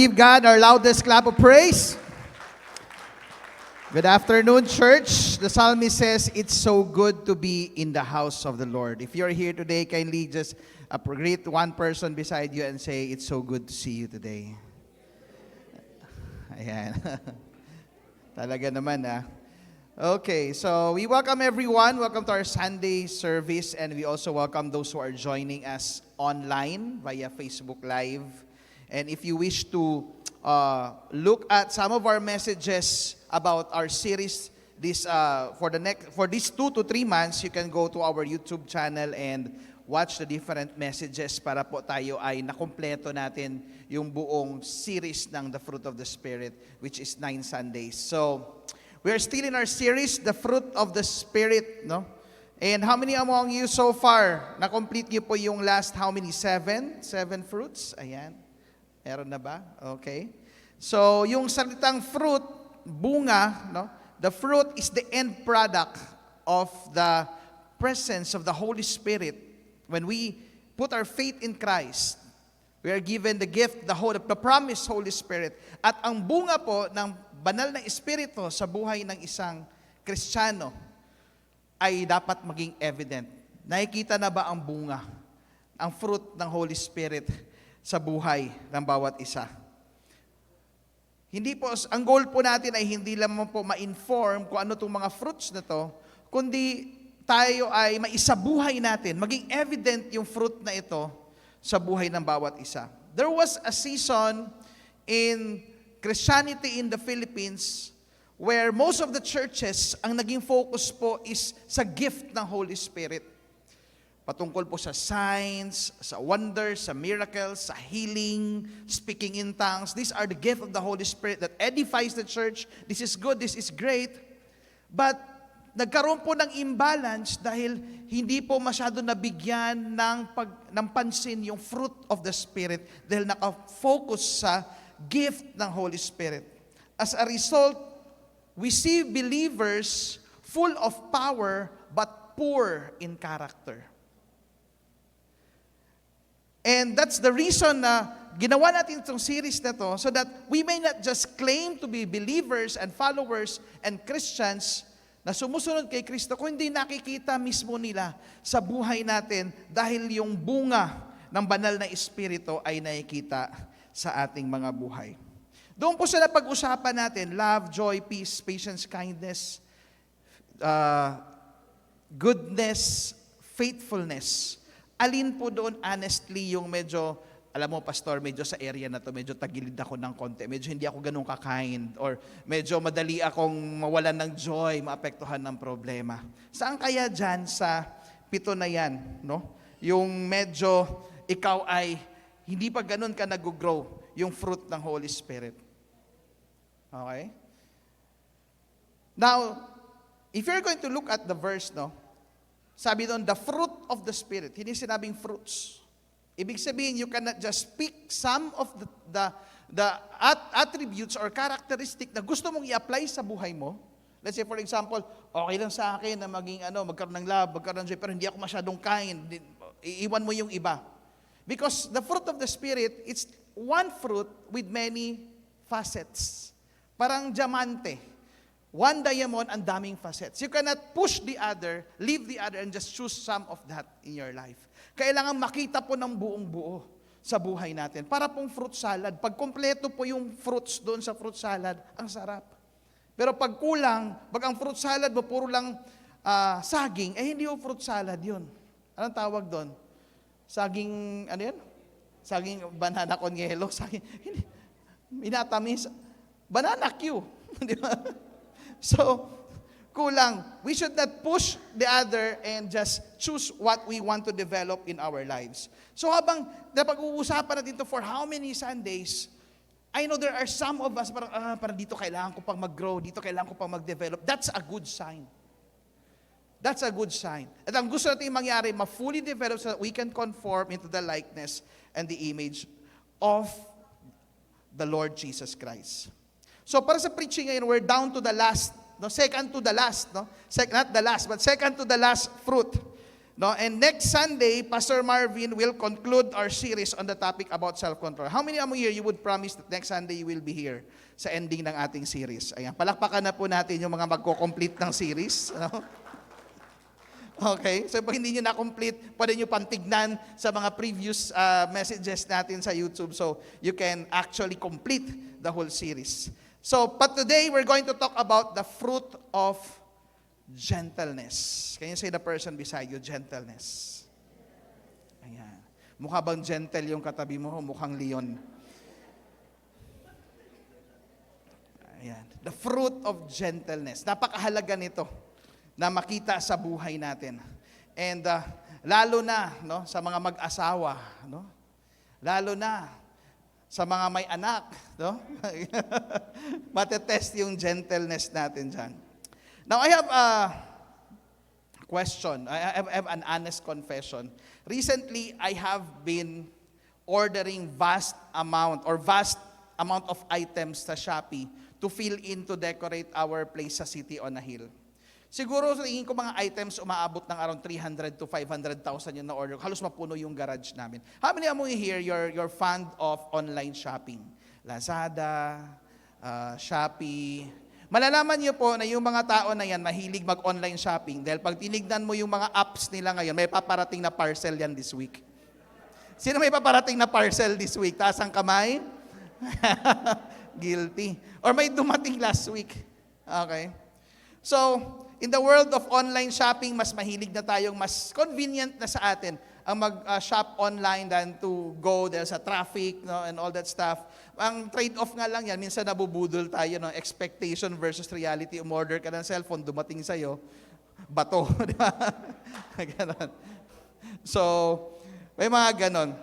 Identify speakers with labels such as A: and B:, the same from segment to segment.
A: Give God our loudest clap of praise. Good afternoon, church. The psalmist says, it's so good to be in the house of the Lord. If you're here today, kindly just greet one person beside you and say, it's so good to see you today. Ayan. Talaga naman, ah. Okay, so we welcome everyone. Welcome to our Sunday service, and we also welcome those who are joining us online via Facebook Live. And if you wish to look at some of our messages about our series for these 2 to 3 months, you can go to our YouTube channel and watch the different messages para po tayo ay nakumpleto natin yung buong series ng The Fruit of the Spirit, which is 9 Sundays. So, we are still in our series, The Fruit of the Spirit, no? And how many among you so far, na-complete niyo po yung last, how many? 7 fruits? Ayan. Meron na ba? Okay. So, yung salitang fruit, bunga, no? The fruit is the end product of the presence of the Holy Spirit. When we put our faith in Christ, we are given the gift, the promised Holy Spirit. At ang bunga po ng banal na Espiritu sa buhay ng isang Kristiyano ay dapat maging evident. Nakikita na ba ang bunga, ang fruit ng Holy Spirit sa buhay ng bawat isa? Hindi po, ang goal po natin ay hindi lamang po ma-inform kung ano itong mga fruits na to, kundi tayo ay maisabuhay natin, maging evident yung fruit na ito sa buhay ng bawat isa. There was a season in Christianity in the Philippines where most of the churches, ang naging focus po is sa gift ng Holy Spirit. Patungkol po sa signs, sa wonders, sa miracles, sa healing, speaking in tongues. These are the gift of the Holy Spirit that edifies the church. This is good, this is great. But nagkaroon po ng imbalance dahil hindi po masyado nabigyan ng pansin yung fruit of the Spirit dahil nakafocus sa gift ng Holy Spirit. As a result, we see believers full of power but poor in character. And that's the reason na ginawa natin itong series na to so that we may not just claim to be believers and followers and Christians na sumusunod kay Kristo, kung hindi nakikita mismo nila sa buhay natin dahil yung bunga ng banal na Espiritu ay nakikita sa ating mga buhay. Doon po sa napag-usapan natin, love, joy, peace, patience, kindness, goodness, faithfulness. Alin po doon honestly yung medyo, alam mo pastor, medyo sa area na to, medyo tagilid ako ng konti, medyo hindi ako ganun ka-kind, or medyo madali akong mawalan ng joy, maapektuhan ng problema. Saan kaya dyan sa 7 na yan, no? Yung medyo ikaw ay hindi pa ganun ka nag-grow yung fruit ng Holy Spirit. Okay? Now, if you're going to look at the verse, no? Sabi doon, the fruit of the Spirit. Hindi sinabing fruits. Ibig sabihin, you cannot just pick some of the attributes or characteristic na gusto mong i-apply sa buhay mo. Let's say, for example, okay lang sa akin na magkaroon ng love, magkaroon ng joy, pero hindi ako masyadong kind. Iiwan mo yung iba. Because the fruit of the Spirit, it's one fruit with many facets. Parang diamante. One diamond, ang daming facets. You cannot push the other, leave the other, and just choose some of that in your life. Kailangan makita po ng buong buo sa buhay natin. Para pong fruit salad. Pag kompleto po yung fruits doon sa fruit salad, ang sarap. Pero pag kulang, pag ang fruit salad mo puro lang saging, hindi yung fruit salad yun. Anong tawag doon? Saging, ano yan? Saging banana con yelo. Saging, hindi. Minatamis. Banana Q. Di ba? So, kulang. We should not push the other and just choose what we want to develop in our lives. So habang napag-uusapan natin ito for how many Sundays, I know there are some of us, parang dito kailangan ko pang mag-grow, dito kailangan ko pang mag-develop. That's a good sign. That's a good sign. At ang gusto natin mangyari, ma-fully develop so that we can conform into the likeness and the image of the Lord Jesus Christ. So para sa preaching ngayon, we're down to the last, no? Second to the last, no? Not the last, but second to the last fruit. No, and next Sunday, Pastor Marvin will conclude our series on the topic about self-control. How many among here you would promise that next Sunday you will be here sa ending ng ating series? Ayan, palakpakan na po natin yung mga magko-complete ng series. No? Okay, so pag hindi nyo na-complete, pwede nyo pantignan sa mga previous messages natin sa YouTube so you can actually complete the whole series. So, but today we're going to talk about the fruit of gentleness. Can you say the person beside you, gentleness? Ayan. Mukha bang gentle yung katabi mo o mukhang leon? Ayan. The fruit of gentleness. Napakahalaga nito na makita sa buhay natin. And lalo na no, sa mga mag-asawa, no? Lalo na sa mga may anak, no? Matetest yung gentleness natin dyan. Now, I have a question. I have an honest confession. Recently, I have been ordering vast amount of items sa Shopee to fill in to decorate our place sa City on a Hill. Siguro sa tingin ko mga items umaabot ng around 300 to 500,000 yung na-order. Halos mapuno yung garage namin. How many among you here, you're fond of online shopping? Lazada, Shopee. Malalaman niyo po na yung mga tao na yan mahilig mag-online shopping dahil pag tinignan mo yung mga apps nila ngayon, may paparating na parcel yan this week. Sino may paparating na parcel this week? Taas ang kamay? Guilty. Or may dumating last week. Okay. So, in the world of online shopping, mas mahilig na tayong mas convenient na sa atin ang mag-shop online than to go there sa traffic, no, and all that stuff. Ang trade-off nga lang yan, minsan nabubudol tayo, no, expectation versus reality. Umorder ka ng cellphone, dumating sa'yo, bato. Di ba? Ganon. So, may mga ganon.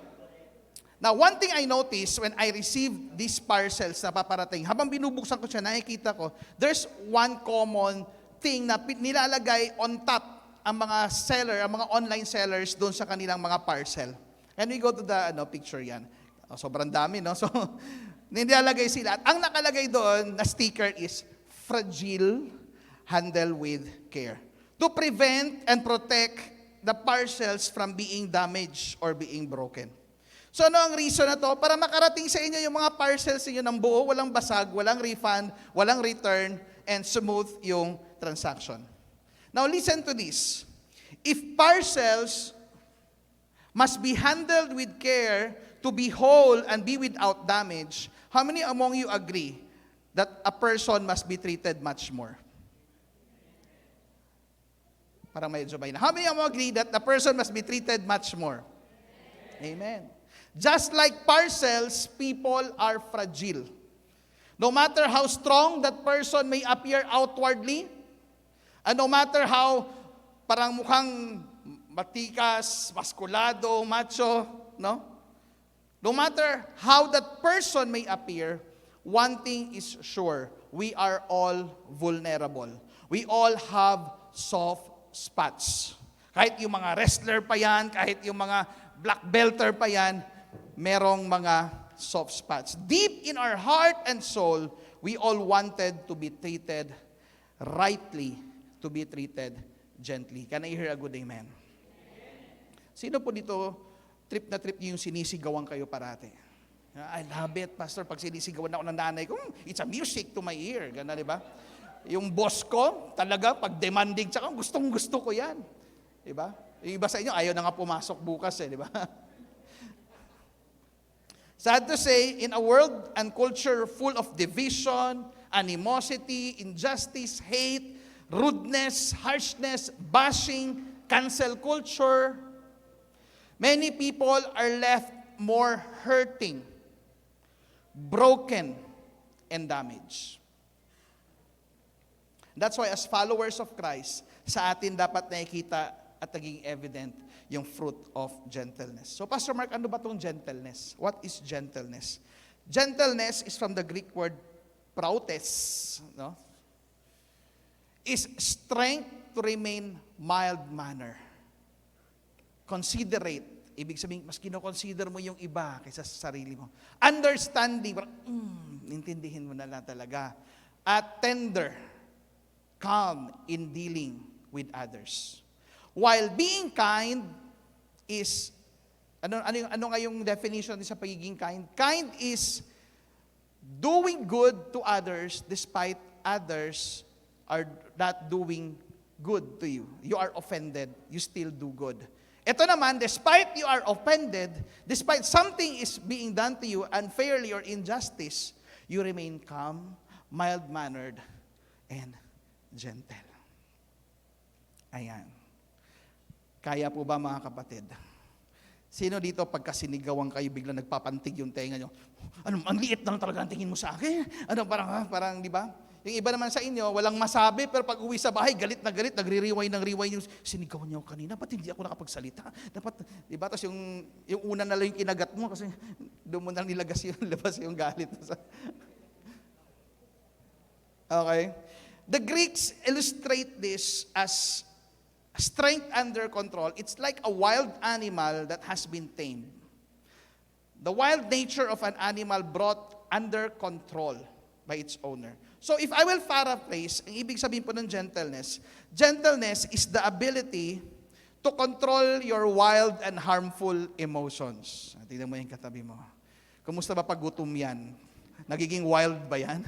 A: Now, one thing I noticed when I received these parcels na paparating, habang binubuksan ko siya, nakikita ko, there's one common thing na nilalagay on top ang mga seller, ang mga online sellers doon sa kanilang mga parcel. And we go to the picture yan. Sobrang dami, no? So, nilalagay sila. At ang nakalagay doon na sticker is, fragile, handle with care. To prevent and protect the parcels from being damaged or being broken. So ano ang reason na to? Para makarating sa inyo yung mga parcels inyo ng buo, walang basag, walang refund, walang return, and smooth yung transaction. Now listen to this. If parcels must be handled with care to be whole and be without damage, how many among you agree that a person must be treated much more? Parang medyo may na. How many among you agree that a person must be treated much more? Amen. Just like parcels, people are fragile. No matter how strong that person may appear outwardly, and no matter how parang mukhang matikas, maskulado, macho, no? No matter how that person may appear, one thing is sure, we are all vulnerable. We all have soft spots. Kahit yung mga wrestler pa yan, kahit yung mga black belter pa yan, merong mga soft spots. Deep in our heart and soul, we all wanted to be treated rightly, to be treated gently. Can I hear a good amen? Sino po dito, trip na trip niyo yung sinisigawan kayo parati? I love it, Pastor. Pag sinisigawan ako ng nanay ko, it's a music to my ear. Gana, di ba? Yung boss ko, talaga, pag demanding, tsaka gustong-gusto ko yan. Di ba? Yung iba sa inyo, ayaw na nga pumasok bukas di ba? Sad to say, in a world and culture full of division, animosity, injustice, hate, rudeness, harshness, bashing, cancel culture, many people are left more hurting, broken, and damaged. That's why as followers of Christ, sa atin dapat nakikita at naging evident yung fruit of gentleness. So Pastor Mark, ano ba itong gentleness? What is gentleness? Gentleness is from the Greek word prautes, no? Is strength to remain mild manner. Considerate. Ibig sabihin, mas kinoconsider mo yung iba kaysa sa sarili mo. Understanding, intindihin mo na lang talaga. At tender, calm in dealing with others. While being kind is, ano nga yung definition sa pagiging kind? Kind is doing good to others despite others are not doing good to you. You are offended, you still do good. Ito naman, despite you are offended, despite something is being done to you unfairly or injustice, you remain calm, mild-mannered, and gentle. Ayan. Kaya po ba mga kapatid? Sino dito pagka sinigawan kayo, bigla nagpapantig yung tenga nyo? Ang liit lang talaga ang tingin mo sa akin. Parang di ba? Yung iba naman sa inyo, walang masabi, pero pag uwi sa bahay, galit, nagre-rewind yung sinigawan niyo kanina, ba't hindi ako nakapagsalita? Dapat, di ba? Tapos yung una na lang yung kinagat mo, kasi doon mo nang labas yung galit. Okay? The Greeks illustrate this as strength under control. It's like a wild animal that has been tamed. The wild nature of an animal brought under control by its owner. So if I will paraphrase, ang ibig sabihin po ng gentleness is the ability to control your wild and harmful emotions. Tingnan mo yung katabi mo. Kumusta ba pag gutom yan? Nagiging wild ba yan?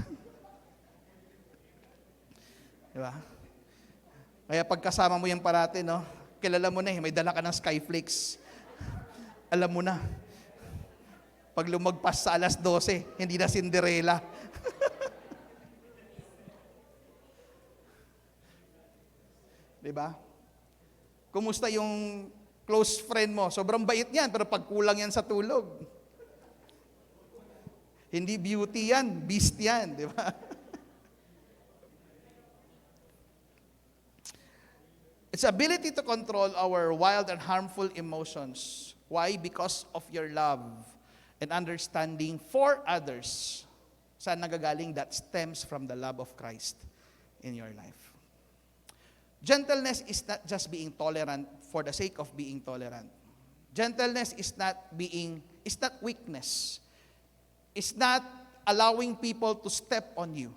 A: Diba? Kaya pagkasama mo yan parati, no? Kilala mo na may dala ka ng Skyflakes. Alam mo na. Pag lumagpas sa alas 12, hindi na Cinderella. Diba? Kumusta yung close friend mo? Sobrang bait yan, pero pag kulang yan sa tulog. Hindi beauty yan, beast yan. Diba? Its ability to control our wild and harmful emotions. Why? Because of your love and understanding for others. Saan nagagaling? That stems from the love of Christ in your life. Gentleness is not just being tolerant for the sake of being tolerant. Gentleness is not weakness. It's not allowing people to step on you.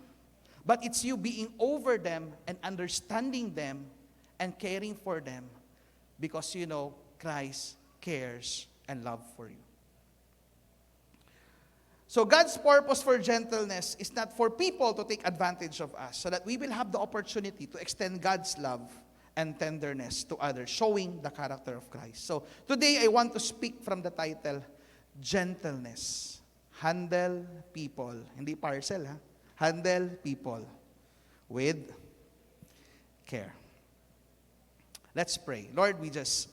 A: But it's you being over them and understanding them and caring for them because you know Christ cares and love for you. So God's purpose for gentleness is not for people to take advantage of us, so that we will have the opportunity to extend God's love and tenderness to others, showing the character of Christ. So today I want to speak from the title, Gentleness. Handle people. Hindi parcel, ha? Handle people with care. Let's pray. Lord, we just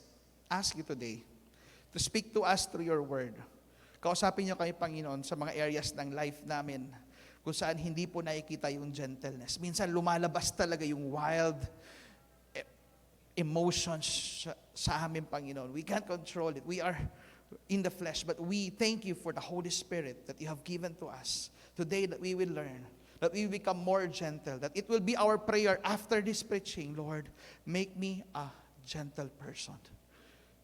A: ask you today to speak to us through your word. Kausapin niyo kami, Panginoon, sa mga areas ng life namin kung saan hindi po nakikita yung gentleness. Minsan lumalabas talaga yung wild emotions sa amin, Panginoon. We can't control it. We are in the flesh, but we thank you for the Holy Spirit that you have given to us today, that we will learn, that we become more gentle, that it will be our prayer after this preaching, Lord, make me a gentle person.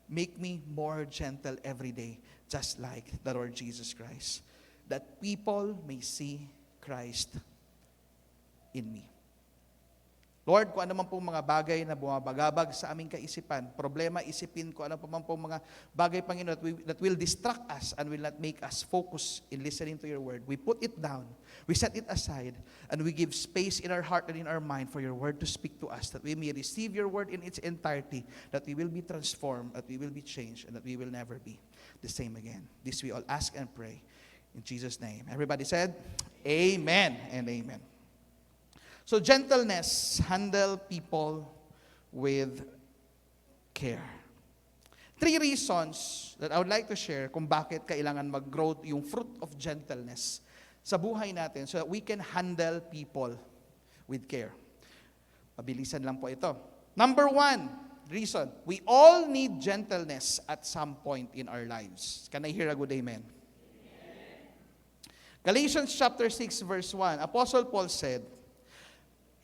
A: Make me more gentle every day, just like the Lord Jesus Christ, that people may see Christ in me. Lord, kung ano man pong mga bagay na bumabagabag sa aming kaisipan, problema, isipin ko, ano pa man pong mga bagay, Panginoon, that will distract us and will not make us focus in listening to your word. We put it down, we set it aside, and we give space in our heart and in our mind for your word to speak to us, that we may receive your word in its entirety, that we will be transformed, that we will be changed, and that we will never be the same again. This we all ask and pray in Jesus' name. Everybody said, Amen and amen. So gentleness, handle people with care. 3 reasons that I would like to share kung bakit kailangan mag-grow yung fruit of gentleness sa buhay natin so that we can handle people with care. Mabilisan lang po ito. Number 1 reason, we all need gentleness at some point in our lives. Can I hear a good amen? Galatians chapter 6 verse 1, Apostle Paul said,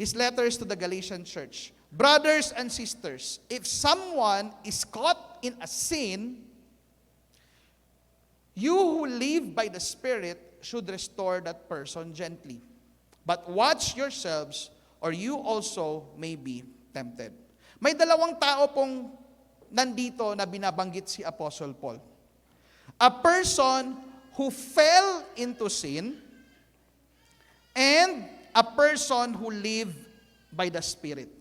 A: his letters to the Galatian church, brothers and sisters, if someone is caught in a sin, you who live by the Spirit should restore that person gently. But watch yourselves, or you also may be tempted. May dalawang tao pong nandito na binabanggit si Apostle Paul. A person who fell into sin and a person who lived by the Spirit.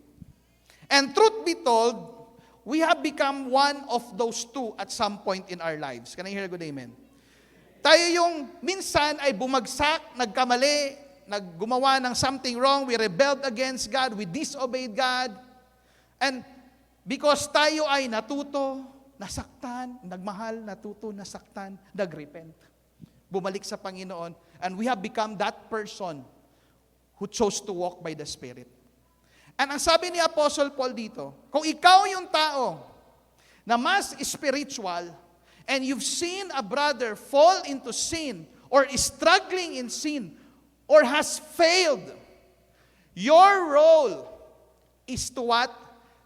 A: And truth be told, we have become one of those two at some point in our lives. Can I hear a good amen? Tayo yung minsan ay bumagsak, nagkamali, naggumawa ng something wrong, we rebelled against God, we disobeyed God. And because tayo ay natuto, nasaktan, nagmahal, natuto, nasaktan, nagrepent. Bumalik sa Panginoon, and we have become that person who chose to walk by the Spirit. And ang sabi ni Apostle Paul dito, kung ikaw yung tao na mas spiritual, and you've seen a brother fall into sin, or is struggling in sin, or has failed, your role is to what?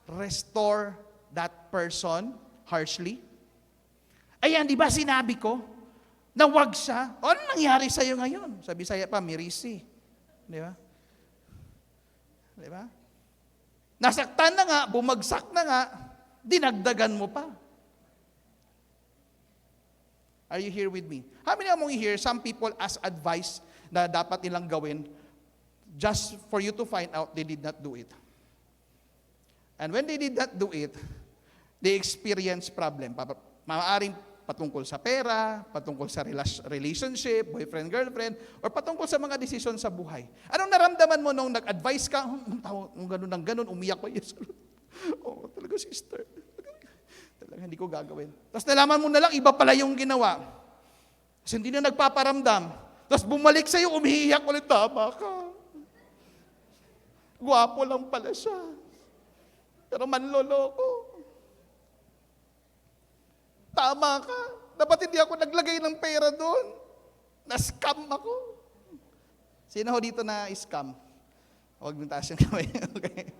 A: Restore that person harshly. Ayan, di ba sinabi ko na wag siya? O, ano nangyari sa'yo ngayon? Sa Bisaya pa, mirisi. Di ba? Di ba? Nasaktan na nga, bumagsak na nga, dinagdagan mo pa. Are you here with me? How many among you here, some people ask advice na dapat nilang gawin just for you to find out they did not do it. And when they did not do it, they experience problem. Maaaring patungkol sa pera, patungkol sa relationship, boyfriend, girlfriend, or patungkol sa mga desisyon sa buhay. Anong naramdaman mo nung nag-advise ka? Nung ganun, umiyak ko. Yes, oh, talaga sister. Talaga hindi ko gagawin. Tapos nalaman mo na lang, iba pala yung ginawa. Kasi hindi na nagpaparamdam. Tapos bumalik sa'yo, umiiyak ulit, tama ka. Gwapo lang pala siya. Pero manloloko. Tama ka. Dapat hindi ako naglagay ng pera doon. Na-scam ako. Sino ho dito na scam? Huwag mong taas yung kamay. Okay?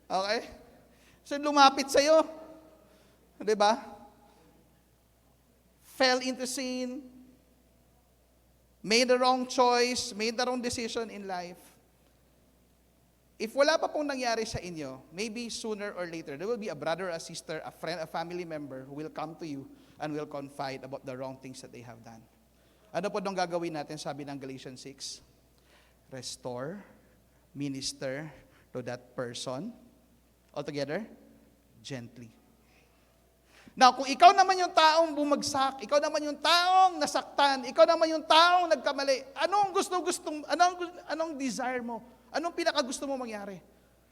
A: Okay? So lumapit sa'yo. Diba? Fell into sin. Made the wrong choice. Made the wrong decision in life. If wala pa pong nangyari sa inyo, maybe sooner or later, there will be a brother, a sister, a friend, a family member who will come to you and will confide about the wrong things that they have done. Ano po nung gagawin natin, sabi ng Galatians 6? Restore, minister to that person, altogether, gently. Now, kung ikaw naman yung taong bumagsak, ikaw naman yung taong nasaktan, ikaw naman yung taong nagkamali, anong desire mo? Anong pinakagusto mo mangyari?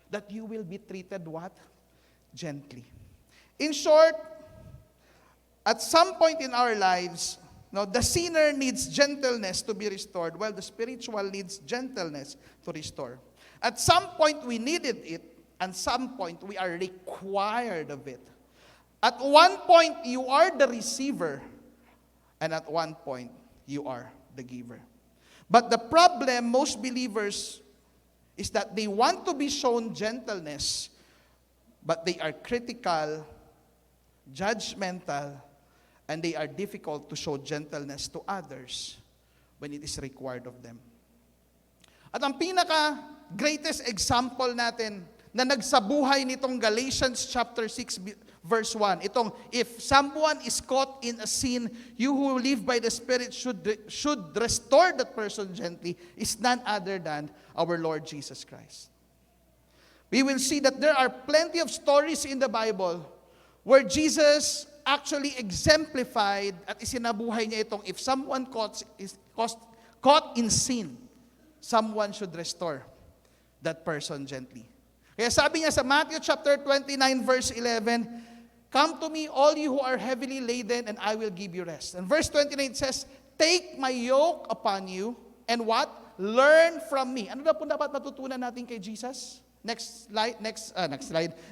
A: That you will be treated what? Gently. In short, at some point in our lives, the sinner needs gentleness to be restored, while the spiritual needs gentleness to restore. At some point, we needed it, and some point, we are required of it. At one point, you are the receiver, and at one point, you are the giver. But the problem, most believers is that they want to be shown gentleness, but they are critical, judgmental, and they are difficult to show gentleness to others when it is required of them. At ang pinaka-greatest example natin na nagsabuhay nitong Galatians chapter 6 verse 1, itong, if someone is caught in a sin, you who live by the Spirit should restore that person gently, is none other than our Lord Jesus Christ. We will see that there are plenty of stories in the Bible where Jesus actually exemplified at isinabuhay niya itong, if someone caught in sin, someone should restore that person gently. Kaya sabi niya sa Matthew chapter 29 verse 11, come to me, all you who are heavily laden, and I will give you rest. And verse 29 says, take my yoke upon you, and what? Learn from me. Ano na po dapat matutunan natin kay Jesus? Next slide.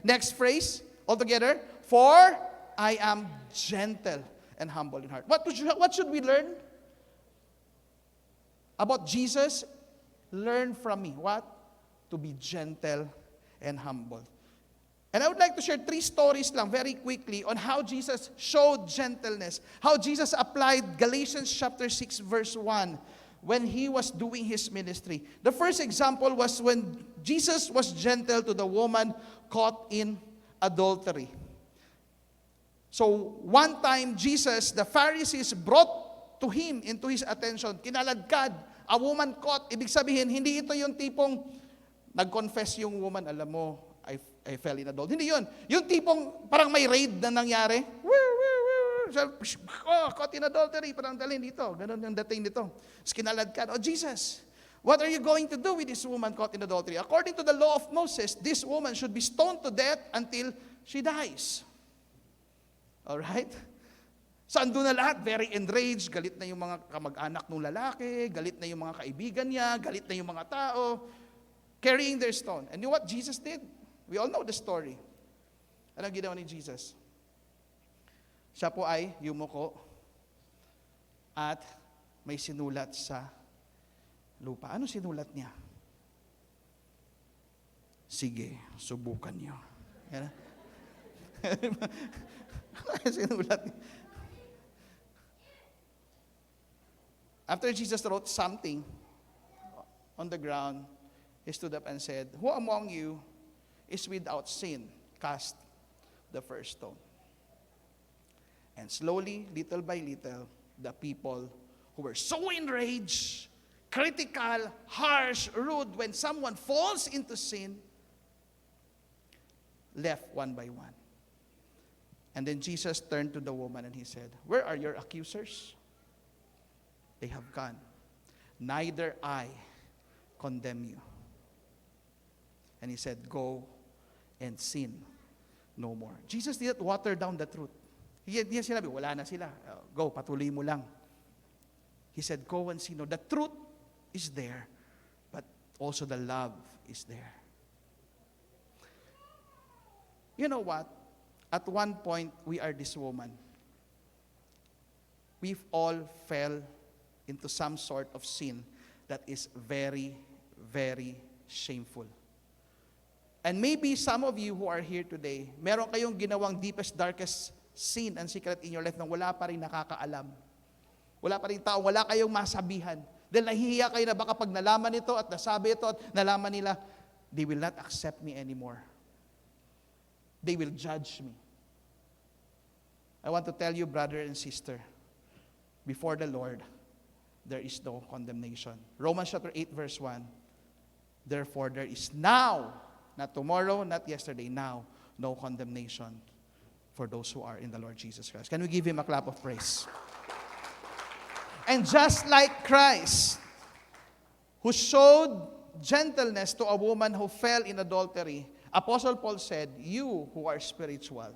A: Next phrase, all together. For I am gentle and humble in heart. What should we learn about Jesus? Learn from me. What? To be gentle and humble. And I would like to share 3 stories lang very quickly on how Jesus showed gentleness, how Jesus applied Galatians chapter 6 verse 1 when he was doing his ministry. The first example was when Jesus was gentle to the woman caught in adultery. So, one time, Jesus, the Pharisees brought to him into his attention, kinaladkad, a woman caught. Ibig sabihin, hindi ito yung tipong nag-confess yung woman, alam mo, I fell in adultery. Hindi yun. Yung tipong parang may raid na nangyari. Caught in adultery. Parang dalhin dito. Ganun yung dating dito. Tapos kinaladkad, Jesus, what are you going to do with this woman caught in adultery? According to the law of Moses, this woman should be stoned to death until she dies. Alright? So andun na lahat, very enraged, galit na yung mga kamag-anak ng lalaki, galit na yung mga kaibigan niya, galit na yung mga tao, carrying their stone. And you know what Jesus did? We all know the story. Anong ginawa ni Jesus? Siya po ay yumuko at may sinulat sa lupa. Ano sinulat niya? Sige, subukan niyo. Yan. Sinulat. After Jesus wrote something on the ground, he stood up and said, "Who among you is without sin? Cast the first stone." And slowly, little by little, the people who were so enraged, critical, harsh, rude, when someone falls into sin, left one by one. And then Jesus turned to the woman and he said, "Where are your accusers? They have gone. Neither I condemn you." And he said, "Go and sin no more." Jesus didn't water down the truth. Hindi niya sinabi, wala na sila. Go, patuloy mo lang. He said, go and sin no. The truth is there, but also the love is there. You know what? At one point, we are this woman. We've all fell into some sort of sin that is very, very shameful. And maybe some of you who are here today, meron kayong ginawang deepest, darkest sin and secret in your life na wala pa rin nakakaalam. Wala pa rin tao, wala kayong masabihan. Dahil nahihiya kayo na baka pag nalaman ito at nasabi ito at nalaman nila, they will not accept me anymore. They will judge me. I want to tell you, brother and sister, before the Lord, there is no condemnation. Romans chapter 8, verse 1. Therefore, there is now, not tomorrow, not yesterday, now, no condemnation for those who are in the Lord Jesus Christ. Can we give him a clap of praise? And just like Christ, who showed gentleness to a woman who fell in adultery, Apostle Paul said, you who are spiritual,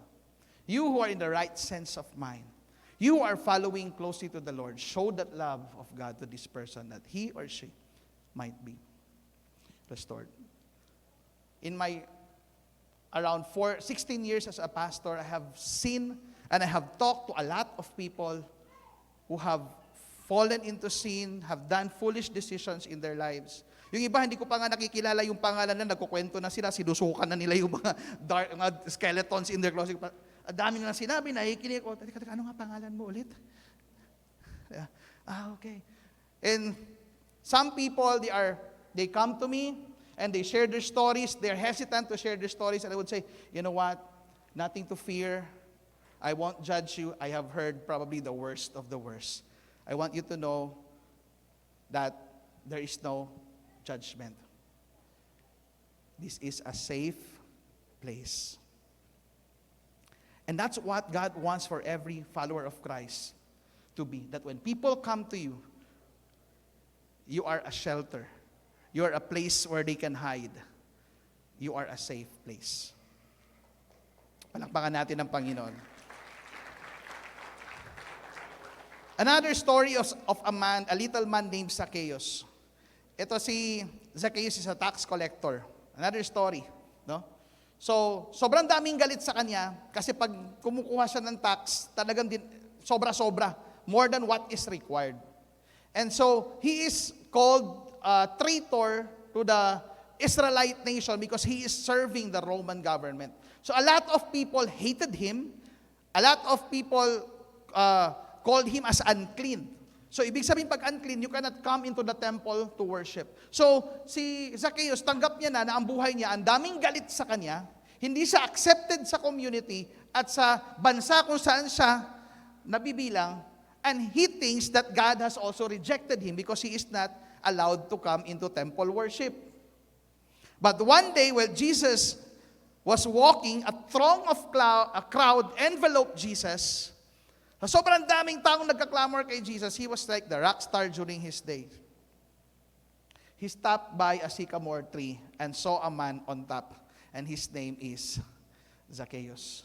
A: you who are in the right sense of mind, you who are following closely to the Lord, show that love of God to this person that he or she might be restored. In my around 16 years as a pastor, I have seen and I have talked to a lot of people who have fallen into sin, have done foolish decisions in their lives. Yung iba, hindi ko pa nga nakikilala yung pangalan na, nagkukwento na sila, sinusukan na nila yung mga dark, mga skeletons in their closet. Ang dami na sinabi, nakikinig ko, teka, ano nga pangalan mo ulit? Okay. And some people, they come to me, and they share their stories. They're hesitant to share their stories, and I would say, you know what? Nothing to fear. I won't judge you. I have heard probably the worst of the worst. I want you to know that there is no judgment. This is a safe place. And that's what God wants for every follower of Christ to be. That when people come to you, you are a shelter. You are a place where they can hide. You are a safe place. Palakpakan natin ang Panginoon. Another story of a little man named Zacchaeus. Ito si Zacchaeus is a tax collector. Another story, no? So, sobrang daming galit sa kanya kasi pag kumukuha siya ng tax, talagang sobra-sobra, more than what is required. And so, he is called traitor to the Israelite nation because he is serving the Roman government. So, a lot of people hated him. A lot of people called him as unclean. So, ibig sabihin pag unclean, you cannot come into the temple to worship. So, si Zacchaeus, tanggap niya na ang buhay niya, ang daming galit sa kanya, Hindi siya accepted sa community at sa bansa kung saan siya nabibilang, and he thinks that God has also rejected him because he is not allowed to come into temple worship. But one day when Jesus was walking, a crowd enveloped Jesus. Sa sobrang daming taong nagkaklamor kay Jesus, he was like the rock star during his day. He stopped by a sycamore tree and saw a man on top, and his name is Zacchaeus.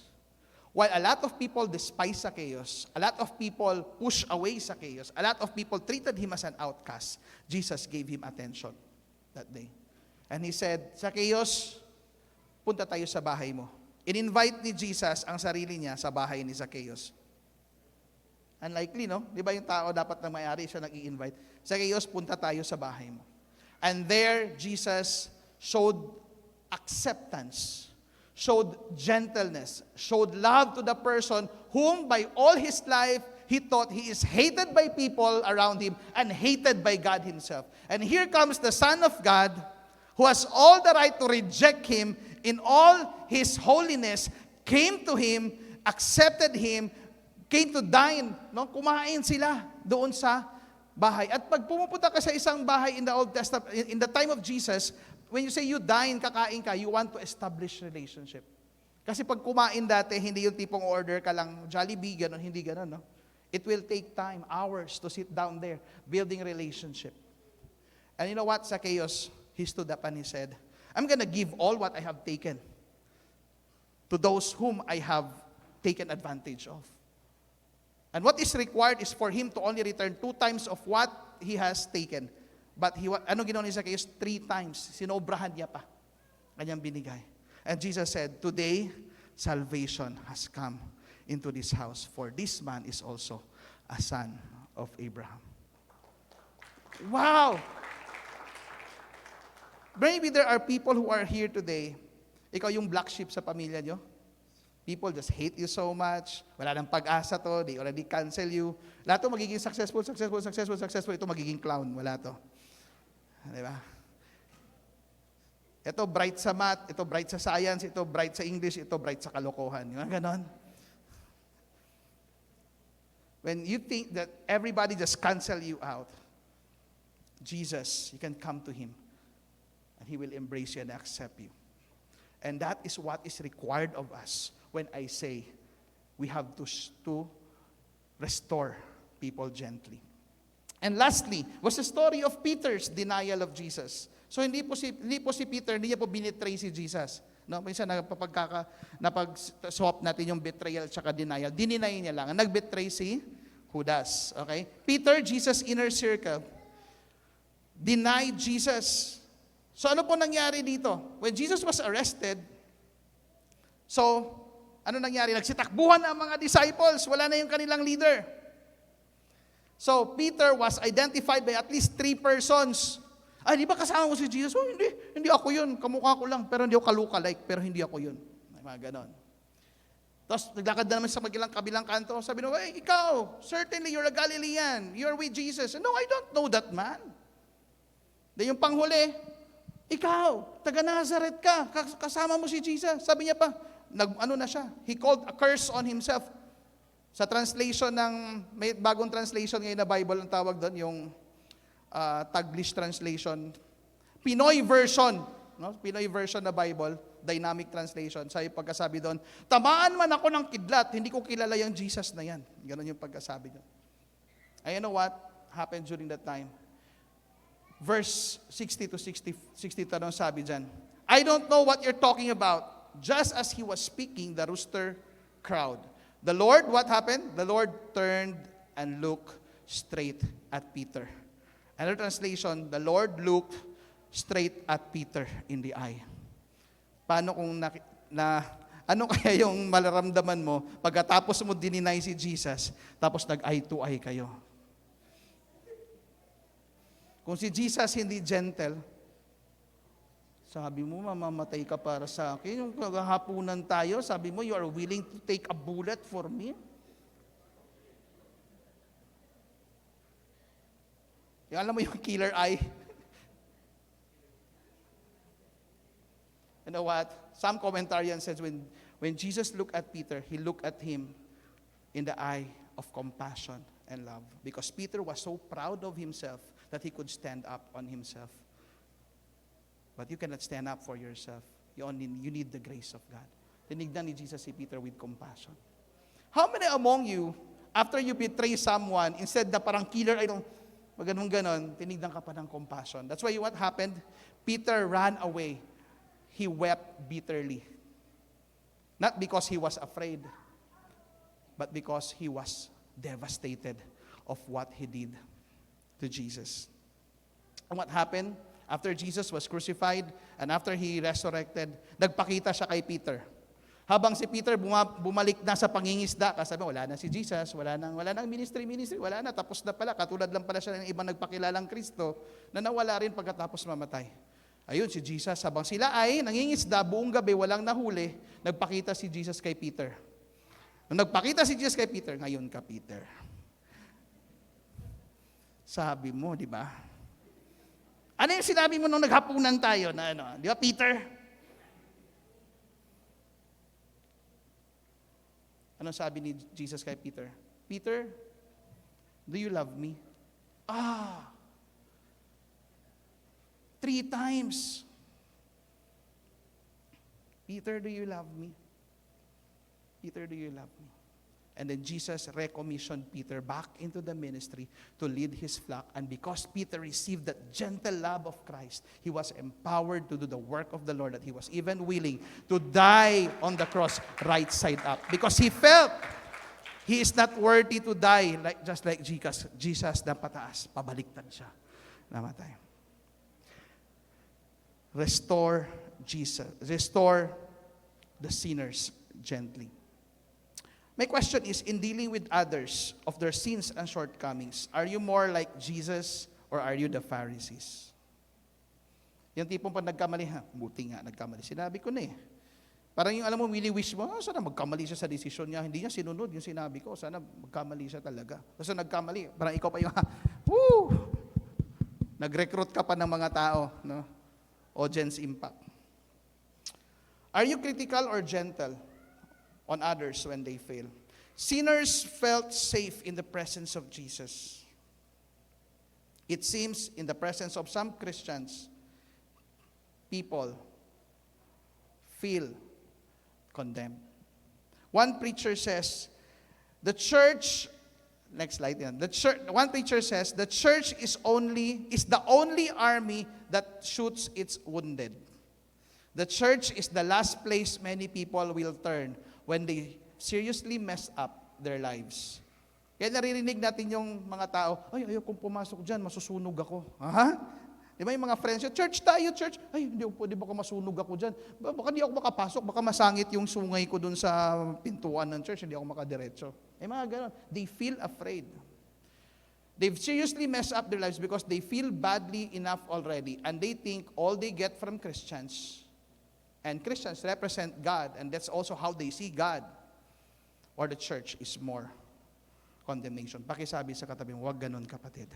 A: While a lot of people despise Zacchaeus, a lot of people push away Zacchaeus, a lot of people treated him as an outcast, Jesus gave him attention that day. And he said, Zacchaeus, punta tayo sa bahay mo. In-invite ni Jesus ang sarili niya sa bahay ni Zacchaeus. Unlikely, no? Di ba yung tao dapat na may-ari siya nag-i-invite? Zacchaeus, punta tayo sa bahay mo. And there, Jesus showed acceptance, showed gentleness, showed love to the person whom by all his life, he thought he is hated by people around him and hated by God himself. And here comes the Son of God, who has all the right to reject him in all his holiness, came to him, accepted him, came to dine, no? Kumain sila doon sa bahay. At pag pumupunta ka sa isang bahay in the Old Testament, in the time of Jesus, when you say you dine, kakain ka, you want to establish relationship. Kasi pag kumain dati, hindi yung tipong order ka lang, Jollibee, gano'n, hindi gano'n, no? It will take time, hours to sit down there, building relationship. And you know what, Zacchaeus, he stood up and he said, I'm gonna give all what I have taken to those whom I have taken advantage of. And what is required is for him to only return 2 times of what he has taken. But ano ginawa ni Zacchaeus? 3 times. Sinobrahan niya pa. Kanyang binigay. And Jesus said, today, salvation has come into this house, for this man is also a son of Abraham. Wow! Maybe there are people who are here today, ikaw yung black sheep sa pamilya nyo. People just hate you so much. Wala nang pag-asa to. They already cancel you. Lahat to magiging successful. Ito magiging clown. Wala to. Di ba? Ito bright sa math. Ito bright sa science. Ito bright sa English. Ito bright sa kalokohan. Yung ganon. When you think that everybody just cancel you out, Jesus, you can come to Him. And He will embrace you and accept you. And that is what is required of us when I say we have to restore people gently. And lastly, was the story of Peter's denial of Jesus. So hindi po si Peter, hindi niya po binitray si Jesus. No, minsan napag-swap natin yung betrayal at denial. Dininay niya lang. Nag-betray si Judas. Okay? Peter, Jesus' inner circle, denied Jesus. So ano po nangyari dito? When Jesus was arrested, so ano nangyari? Nagsitakbuhan ang mga disciples. Wala na yung kanilang leader. So Peter was identified by at least 3 persons. Ay, di ba kasama mo si Jesus? Oh, hindi ako yun. Kamukha ko lang, pero hindi ako kaluka-like, pero hindi ako yun. Ay, mga ganon. Tapos naglakad na naman sa kabilang kanto. Sabi nyo, hey, ikaw, certainly you're a Galilean. You're with Jesus. No, I don't know that man. Then yung panghuli, ikaw, taga Nazareth ka, kasama mo si Jesus. Sabi niya pa, ano na siya? He called a curse on himself. Sa translation may bagong translation ngayon na Bible ang tawag doon, yung Taglish translation. Pinoy version, no? Pinoy version na Bible, dynamic translation. Pagkasabi doon, tamaan man ako ng kidlat, hindi ko kilala yung Jesus na yan. Ganon yung pagkasabi doon. And you know what happened during that time? Verse 60 to 62, anong sabi dyan? I don't know what you're talking about. Just as he was speaking, the rooster crowed. The Lord, what happened? The Lord turned and looked straight at Peter. Another translation, the Lord looked straight at Peter in the eye. Paano kung ano kaya yung malaramdaman mo pagkatapos mo dininay si Jesus, tapos nag-eye to eye kayo? Kung si Jesus hindi gentle, sabi mo, mamamatay ka para sa akin. Yung kagahapunan tayo, sabi mo, you are willing to take a bullet for me? Yung alam mo yung killer eye? You know what? Some commentarian says when Jesus looked at Peter, he looked at him in the eye of compassion and love. Because Peter was so proud of himself that he could stand up on himself. But you cannot stand up for yourself. You need the grace of God. Tinignan ni Jesus si Peter with compassion. How many among you, after you betray someone, instead na parang killer, ganon, tinignan ka pa ng compassion. That's why what happened? Peter ran away. He wept bitterly. Not because he was afraid, but because he was devastated of what he did to Jesus. And what happened? After Jesus was crucified and after he resurrected, nagpakita siya kay Peter. Habang si Peter bumalik na sa pangingisda, kasi wala na si Jesus, wala nang ministry, wala na, tapos na pala, katulad lang pala siya ng ibang nagpakilalang Kristo, na nawala rin pagkatapos mamatay. Ayun, si Jesus, habang sila ay nangingisda, buong gabi, walang nahuli, nagpakita si Jesus kay Peter. Nung nagpakita si Jesus kay Peter, ngayon ka, Peter. Sabi mo, di ba? Ano yung sinabi mo nung naghapunan tayo na di ba, Peter? Anong sabi ni Jesus kay Peter? Peter, do you love me? 3 times. Peter, do you love me? Peter, do you love me? And then Jesus recommissioned Peter back into the ministry to lead his flock. And because Peter received that gentle love of Christ, he was empowered to do the work of the Lord, that he was even willing to die on the cross right side up. Because he felt he is not worthy to die just like Jesus. Jesus na pataas, pabaliktad siya. Namatay. Restore Jesus. Restore the sinners gently. My question is, in dealing with others of their sins and shortcomings, are you more like Jesus or are you the Pharisees? Yung tipong pag nagkamali, buti nga, nagkamali. Sinabi ko na eh. Parang yung alam mo, wini-wish mo, sana magkamali siya sa desisyon niya. Hindi niya sinunod yung sinabi ko. Sana magkamali siya talaga. Kasi nagkamali, parang ikaw pa yung, nag-recruit ka pa ng mga tao. No? Audience impact. Are you critical or gentle on others when they fail? Sinners felt safe in the presence of Jesus. It seems in the presence of some Christians, people feel condemned. One preacher says, the church, next slide, one preacher says, the church is the only army that shoots its wounded. The church is the last place many people will turn when they seriously mess up their lives. Kaya naririnig natin yung mga tao, ayokong pumasok dyan, masusunog ako. Di ba yung mga friends, church tayo, church. Hindi baka masunog ako dyan. Baka hindi ako makapasok, baka masangit yung sungay ko dun sa pintuan ng church, hindi ako makadiretso. Mga ganon. They feel afraid. They've seriously messed up their lives because they feel badly enough already, and they think all they get from Christians, and Christians represent God, and that's also how they see God, or the church, is more condemnation. Pakisabi sa katabi mo, huwag ganun, kapatid.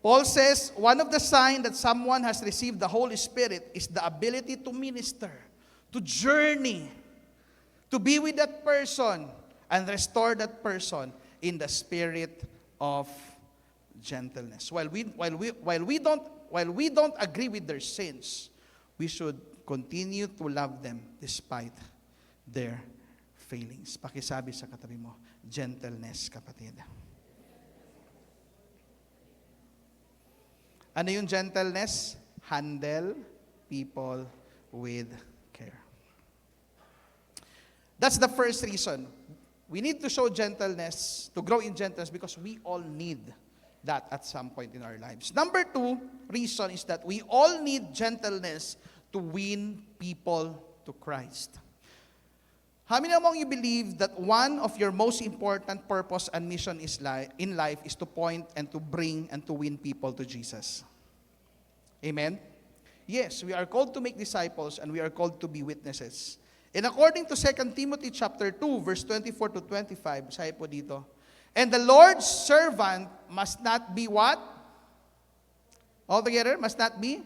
A: Paul says, one of the signs that someone has received the Holy Spirit is the ability to minister, to journey, to be with that person, and restore that person in the spirit of gentleness. While we don't agree with their sins, we should continue to love them despite their failings. Pakisabi sa katabi mo, gentleness, kapatid. Ano yung gentleness? Handle people with care. That's the first reason. We need to show gentleness, to grow in gentleness, because we all need that at some point in our lives. Number 2 reason is that we all need gentleness to win people to Christ. How many among you believe that one of your most important purpose and mission in life is to point and to bring and to win people to Jesus? Amen? Yes, we are called to make disciples and we are called to be witnesses. And according to 2 Timothy chapter 2, verse 24 to 25, sabi po dito, and the Lord's servant must not be what? Altogether, must not be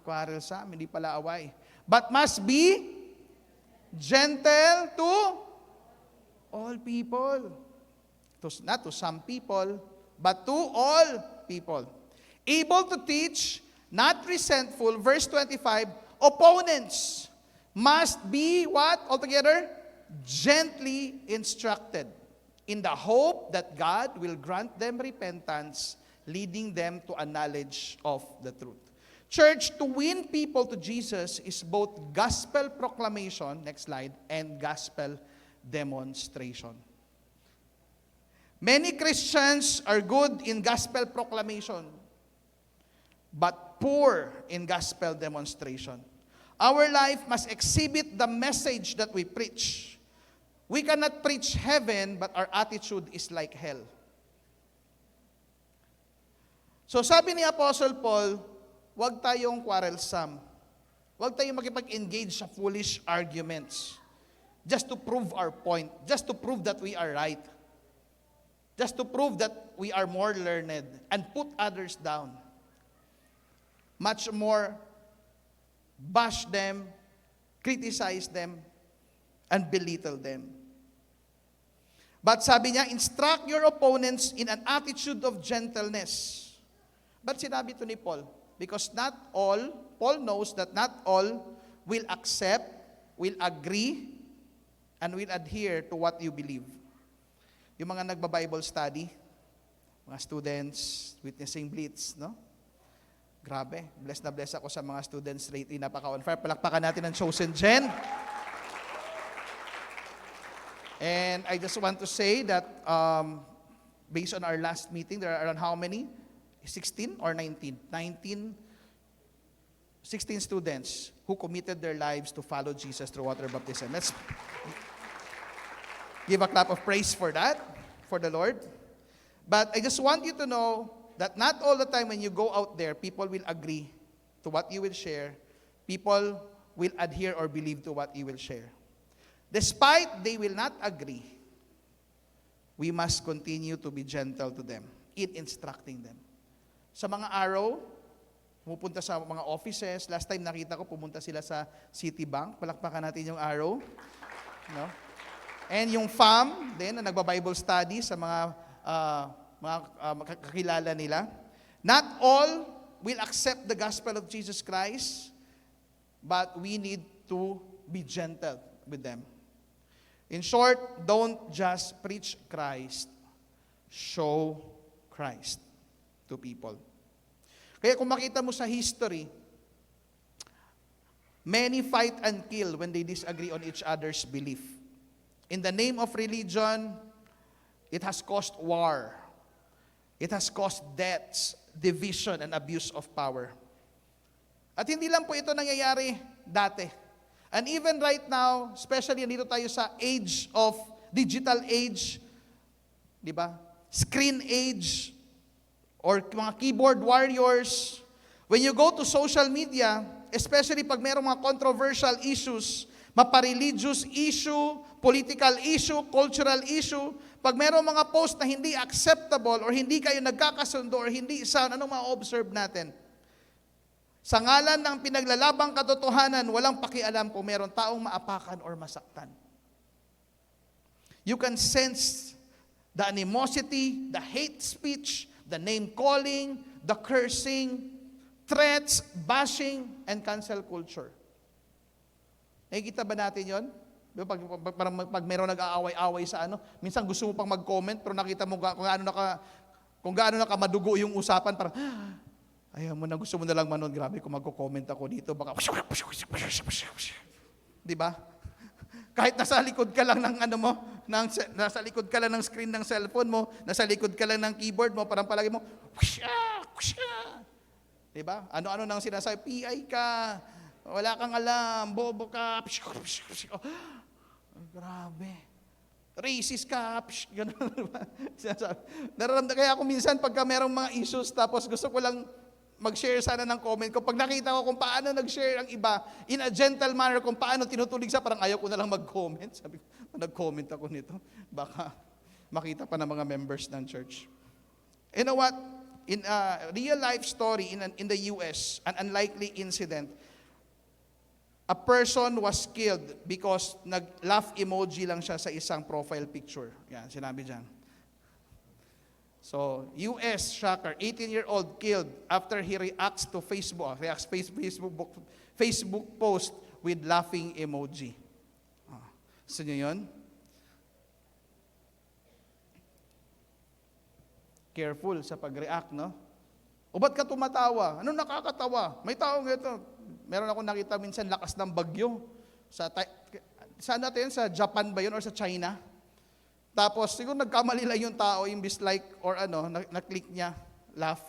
A: quarrelsome, hindi pala away. But must be gentle to all people. Not to some people, but to all people. Able to teach, not resentful. Verse 25, opponents must be what? Altogether, gently instructed, in the hope that God will grant them repentance, leading them to a knowledge of the truth. Church, to win people to Jesus is both gospel proclamation, next slide, and gospel demonstration. Many Christians are good in gospel proclamation, but poor in gospel demonstration. Our life must exhibit the message that we preach. We cannot preach heaven, but our attitude is like hell. So sabi ni Apostle Paul, huwag tayong quarrelsome. Huwag tayong makipag-engage sa foolish arguments. Just to prove our point. Just to prove that we are right. Just to prove that we are more learned and put others down. Much more, bash them, criticize them, and belittle them. But sabi niya, instruct your opponents in an attitude of gentleness. But sinabi to ni Paul, because not all, Paul knows that not all will accept, will agree, and will adhere to what you believe. Yung mga nagba-Bible study, mga students, witnessing blitz, no? Grabe, blessed na blessed ako sa mga students lately, napaka-on fire. Palakpakan natin ang chosen gen. And I just want to say that based on our last meeting, there are around how many? 16 or 19? 16 students who committed their lives to follow Jesus through water baptism. Let's give a clap of praise for that, for the Lord. But I just want you to know that not all the time when you go out there, people will agree to what you will share. People will adhere or believe to what you will share. Despite they will not agree, we must continue to be gentle to them in instructing them. Sa mga araw, pupunta sa mga offices. Last time nakita ko, pumunta sila sa Citibank. Palakpakan natin yung araw. No? And yung FAM, din, na nagba-Bible study sa mga kakilala nila. Not all will accept the gospel of Jesus Christ, but we need to be gentle with them. In short, don't just preach Christ, show Christ to people. Kaya kung makita mo sa history, many fight and kill when they disagree on each other's belief. In the name of religion, it has caused war. It has caused deaths, division, and abuse of power. At hindi lang po ito nangyayari dati. And even right now, especially nandito tayo sa age of digital age, di ba? Screen age, or mga keyboard warriors. When you go to social media, especially pag mayroong mga controversial issues, mapa-religious issue, political issue, cultural issue, pag mayroong mga post na hindi acceptable or hindi kayo nagkakasundo or hindi sound, anong ma-observe natin? Sa ngalan ng pinaglalabang katotohanan, walang pakialam kung mayroong taong maapakan or masaktan. You can sense the animosity, the hate speech, the name-calling, the cursing, threats, bashing, and cancel culture. Nakikita ba natin yon? Pag mayroong nag-aaway-away sa ano, minsan gusto mo pang mag-comment, pero nakita mo kung gaano na madugo yung usapan, parang, ayaw mo na, gusto mo na lang manood, grabe kung magko-comment ako dito, baka, di ba? Kahit nasa likod ka lang ng ano mo, nasa likod ka lang ng screen ng cellphone mo, nasa likod ka lang ng keyboard mo, parang palagi mo, di ba? Ano-ano nang sinasabi, PI ka, wala kang alam, bobo ka, grabe. Racist ka, gano'n, diba? Nararamdaman, kaya ako minsan pagka merong mga issues, tapos gusto ko lang mag-share sana ng comment ko. Pag nakita ko kung paano nag-share ang iba, in a gentle manner, kung paano tinutulig sa, parang ayaw ko na lang mag-comment. Sabi ko, nag-comment ako nito, baka makita pa ng mga members ng church. You know what? in a real life story in the US, an unlikely incident, a person was killed because nag-laugh emoji lang siya sa isang profile picture. Yan, sinabi dyan. So, US shocker, 18-year-old killed after he reacts Facebook post with laughing emoji. Gusto nyo yun? Careful sa pag-react, no? O ba't ka tumatawa? Ano nakakatawa? May tao ganito. Meron ako nakita minsan lakas ng bagyo. Saan natin? Sa Japan ba yun or sa China? Tapos siguro nagkamali lang yung tao, imbis like or na-click niya, laugh.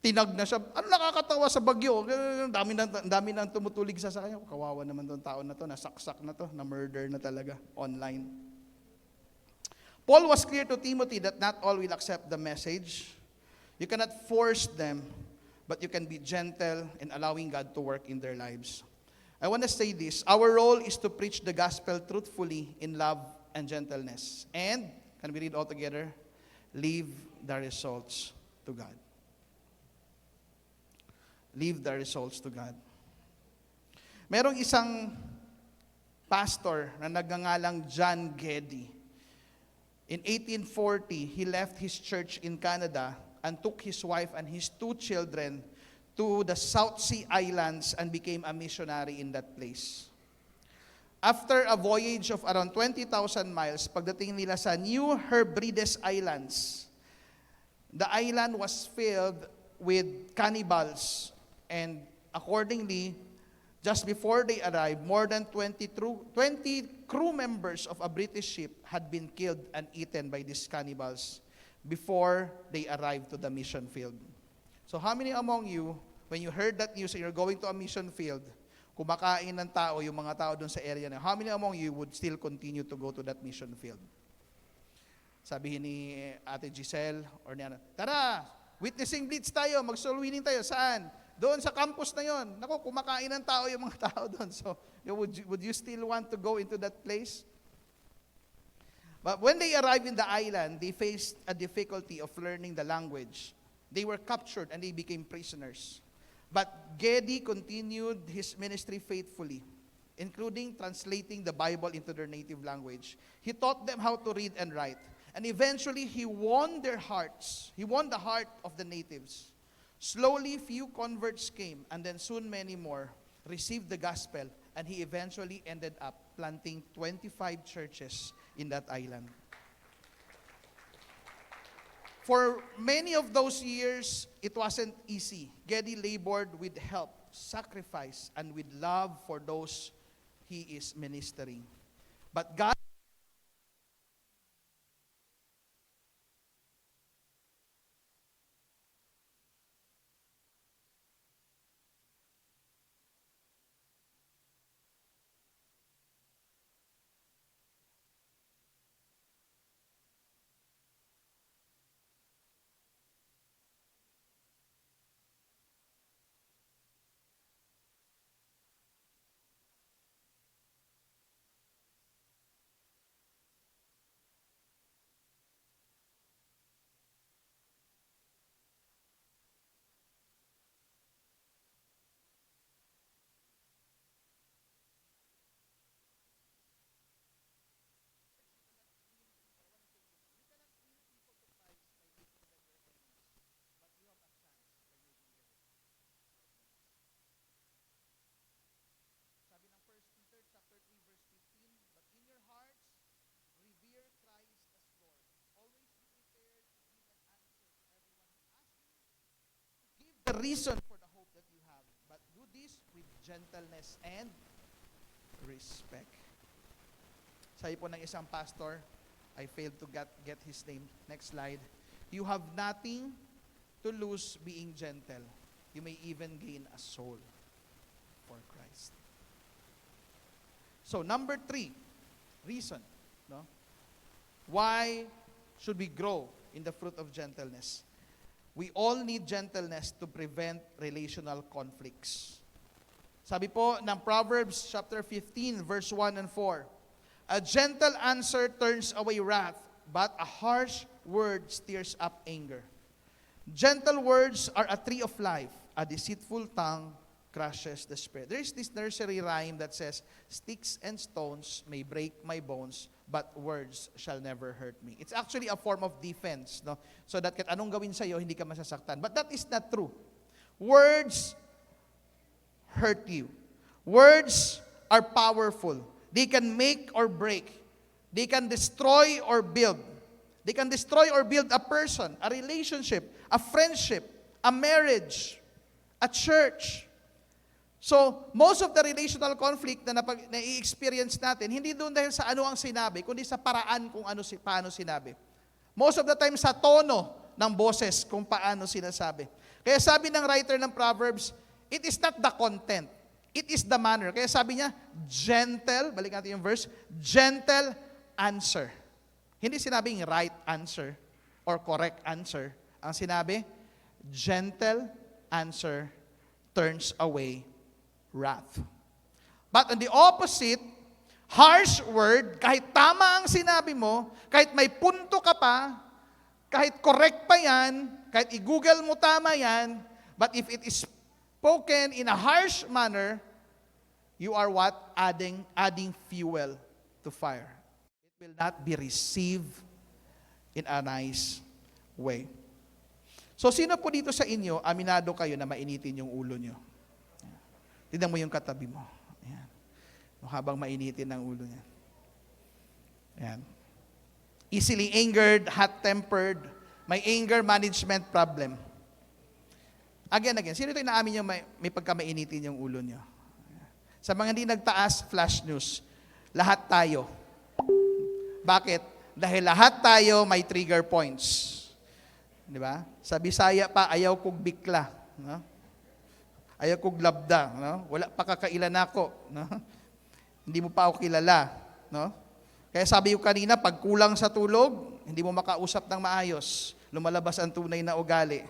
A: Tinag na siya. Ano nakakatawa sa bagyo? Dami nang tumutulig sa kanya. Kawawa naman tong tao na to, nasaksak na to, na murder na talaga online. Paul was clear to Timothy that not all will accept the message. You cannot force them, but you can be gentle in allowing God to work in their lives. I want to say this. Our role is to preach the gospel truthfully in love and gentleness. And, can we read all together? Leave the results to God. Leave the results to God. Merong isang pastor na nagngangalang John Geddy. In 1840, he left his church in Canada and took his wife and his 2 children to the South Sea Islands and became a missionary in that place. After a voyage of around 20,000 miles, pagdating nila sa New Hebrides Islands, the island was filled with cannibals, and accordingly, just before they arrived, more than 20 crew members of a British ship had been killed and eaten by these cannibals before they arrived to the mission field. So how many among you, when you heard that news and you're going to a mission field, kumakain ng tao, yung mga tao doon sa area na, how many among you would still continue to go to that mission field? Sabihin ni Ate Giselle or ni Ana, tara, witnessing blitz tayo, mag-soul winning tayo. Saan? Doon sa campus na yon. Naku, kumakain ng tao yung mga tao doon. So, would you still want to go into that place? But when they arrived in the island, they faced a difficulty of learning the language. They were captured and they became prisoners. But Geddy continued his ministry faithfully, including translating the Bible into their native language. He taught them how to read and write. And eventually, he won their hearts. He won the heart of the natives. Slowly, few converts came, and then soon many more received the gospel, and he eventually ended up planting 25 churches in that island. For many of those years, it wasn't easy. Geddy labored with help, sacrifice, and with love for those he is ministering. But God the reason for the hope that you have, but do this with gentleness and respect. Sabi po ng isang pastor, I failed to get his name. Next slide. You have nothing to lose being gentle. You may even gain a soul for Christ. So, number 3, reason. No? Why should we grow in the fruit of gentleness? We all need gentleness to prevent relational conflicts. Sabi po ng Proverbs chapter 15, verse 1 and 4, a gentle answer turns away wrath, but a harsh word stirs up anger. Gentle words are a tree of life. A deceitful tongue crushes the spirit. There is this nursery rhyme that says, sticks and stones may break my bones, but words shall never hurt me. It's actually a form of defense, no? So that kahit anong gawin sa'yo, hindi ka masasaktan. But that is not true. Words hurt you. Words are powerful. They can make or break. They can destroy or build. They can destroy or build a person, a relationship, a friendship, a marriage, a church. So, most of the relational conflict na i-experience natin, hindi doon dahil sa ano ang sinabi, kundi sa paraan kung paano sinabi. Most of the time sa tono ng boses kung paano sinasabi. Kaya sabi ng writer ng Proverbs, it is not the content, it is the manner. Kaya sabi niya, gentle, balik natin yung verse, gentle answer. Hindi sinabing right answer or correct answer. Ang sinabi, gentle answer turns away wrath. But on the opposite, harsh word, kahit tama ang sinabi mo, kahit may punto ka pa, kahit correct pa yan, kahit i-google mo tama yan, but if it is spoken in a harsh manner, you are what? Adding fuel to fire. It will not be received in a nice way. So sino po dito sa inyo, aminado kayo na mainitin yung ulo nyo? Tignan mo yung katabi mo. Ayan. Habang mainitin ang ulo niya. Ayan. Easily angered, hot-tempered, may anger management problem. Again. Sino ito inaamin nyo may pagka-mainitin yung ulo nyo? Sa mga hindi nagtaas, flash news. Lahat tayo. Bakit? Dahil lahat tayo may trigger points. Di ba? Sa Bisaya pa, ayaw kog bikla. No? Ayaw kog labda, no? Wala pa kakailan ako, no? Hindi mo pa ako kilala, no? Kaya sabi ko kanina, pag kulang sa tulog, hindi mo makausap ng maayos. Lumalabas ang tunay na ugali.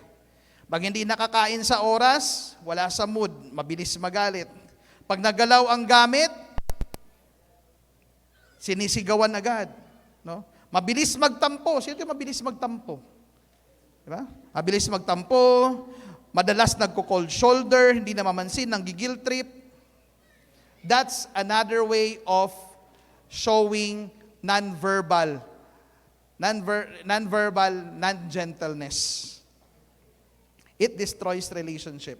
A: Pag hindi nakakain sa oras, wala sa mood, mabilis magalit. Pag nagalaw ang gamit, sinisigawan agad, no? Mabilis magtampo. Sino yung mabilis magtampo? Di ba? Mabilis magtampo, madalas nagko-cold shoulder, hindi na mamansin, nanggigil trip. That's another way of showing non-verbal non-gentleness. It destroys relationship.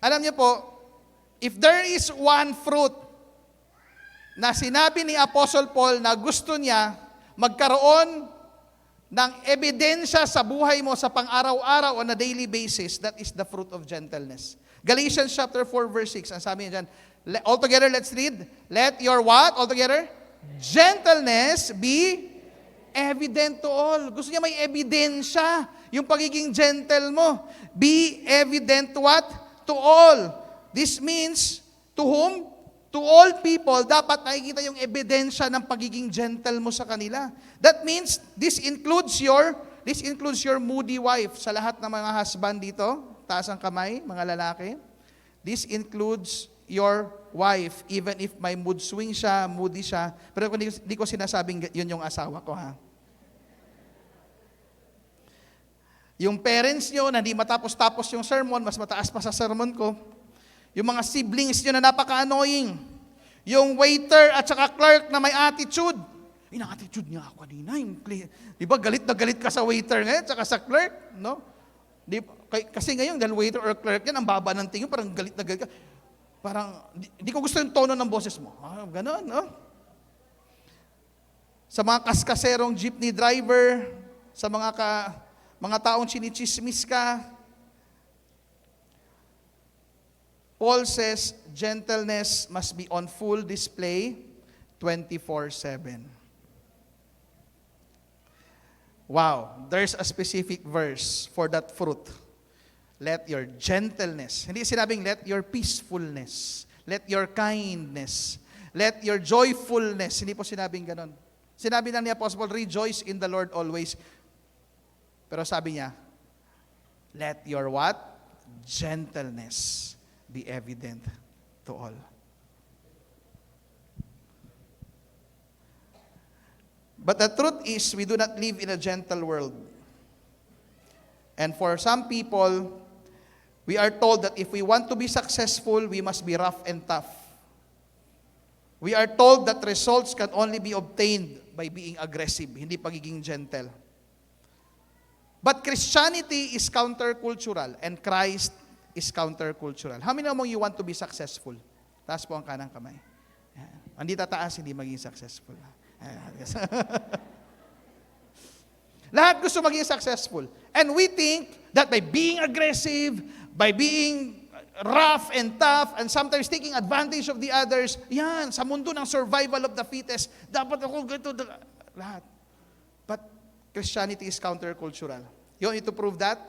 A: Alam niyo po, if there is one fruit na sinabi ni Apostle Paul na gusto niya magkaroon ng ebidensya sa buhay mo sa pang-araw-araw on a daily basis, that is the fruit of gentleness. Galatians chapter 4 verse 6, ang sabi niya dyan, all together, let's read. Let your what? All together? Gentleness be evident to all. Gusto niya may ebidensya, yung pagiging gentle mo. Be evident to what? To all. This means, to whom? To all people, dapat nakikita yung ebidensya ng pagiging gentle mo sa kanila. That means, this includes your moody wife. Sa lahat ng mga husband dito, taas ang kamay, mga lalaki. This includes your wife, even if may mood swing siya, moody siya. Pero hindi ko sinasabing yun yung asawa ko, ha? Yung parents nyo na hindi matapos-tapos yung sermon, mas mataas pa sa sermon ko. Yung mga siblings nyo na napaka-annoying. Yung waiter at saka clerk na may attitude. Ina-attitude niya ako kanina. Di ba galit na galit ka sa waiter ngayon, saka sa clerk? No? Kasi ngayon, dahil waiter or clerk yan, ang baba ng tingin, parang galit na galit ka. Parang, di ko gusto yung tono ng boses mo. Ganon, no? Sa mga kaskaserong jeepney driver, sa mga taong chinichismis ka, Paul says, gentleness must be on full display 24/7. Wow, there's a specific verse for that fruit. Let your gentleness, hindi sinabing let your peacefulness, let your kindness, let your joyfulness, hindi po sinabing ganon. Sinabi na ni Apostle Paul, rejoice in the Lord always. Pero sabi niya, let your what? Gentleness be evident to all. But the truth is, we do not live in a gentle world. And for some people, we are told that if we want to be successful, we must be rough and tough. We are told that results can only be obtained by being aggressive, hindi pagiging gentle. But Christianity is countercultural and Christ is countercultural. How many among you want to be successful? Taas po ang kanang kamay. Hindi tataas, hindi maging successful. Lahat gusto maging successful. And we think that by being aggressive, by being rough and tough, and sometimes taking advantage of the others, yan, sa mundo ng survival of the fittest, dapat ako ganito, lahat. But Christianity is countercultural. You want me to prove that?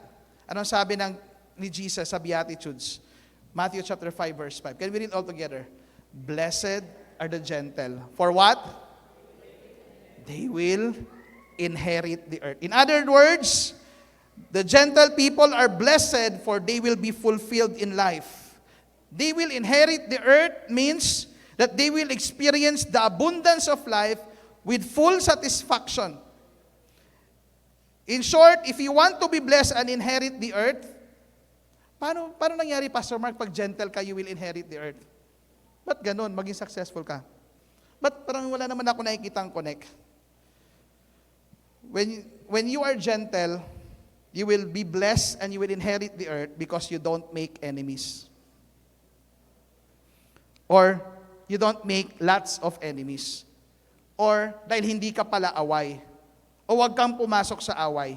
A: Anong sabi ni Jesus sa Beatitudes? Matthew chapter 5, verse 5. Can we read all together? Blessed are the gentle. For what? They will inherit the earth. In other words, the gentle people are blessed for they will be fulfilled in life. They will inherit the earth means that they will experience the abundance of life with full satisfaction. In short, if you want to be blessed and inherit the earth, paano nangyari, Pastor Mark, pag gentle ka, you will inherit the earth? Ba't ganun? Maging successful ka? Ba't parang wala naman ako nakikitang connect? When you are gentle, you will be blessed and you will inherit the earth because you don't make enemies. Or you don't make lots of enemies. Or dahil hindi ka pala away. O wag kang pumasok sa away.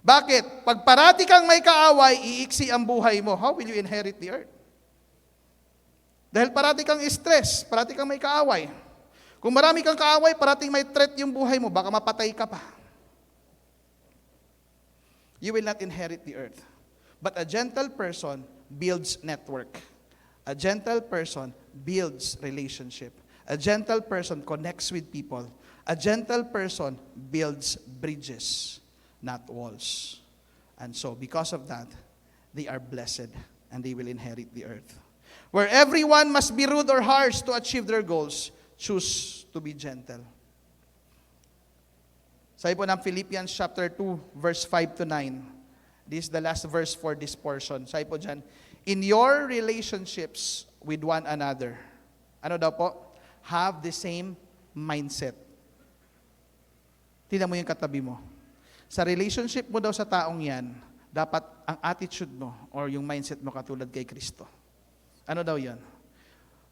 A: Bakit? Pag parati kang may kaaway, iiksi ang buhay mo. How will you inherit the earth? Dahil parati kang stress, parati kang may kaaway. Kung marami kang kaaway, parating may threat yung buhay mo, baka mapatay ka pa. You will not inherit the earth. But a gentle person builds network. A gentle person builds relationship. A gentle person connects with people. A gentle person builds bridges, not walls. And so, because of that, they are blessed and they will inherit the earth. Where everyone must be rude or harsh to achieve their goals, choose to be gentle. Sabi po ng Philippians chapter 2, verse 5 to 9. This is the last verse for this portion. Sabi po dyan, in your relationships with one another, ano daw po? Have the same mindset. Tingnan mo yung katabi mo. Sa relationship mo daw sa taong yan, dapat ang attitude mo or yung mindset mo katulad kay Kristo. Ano daw yan?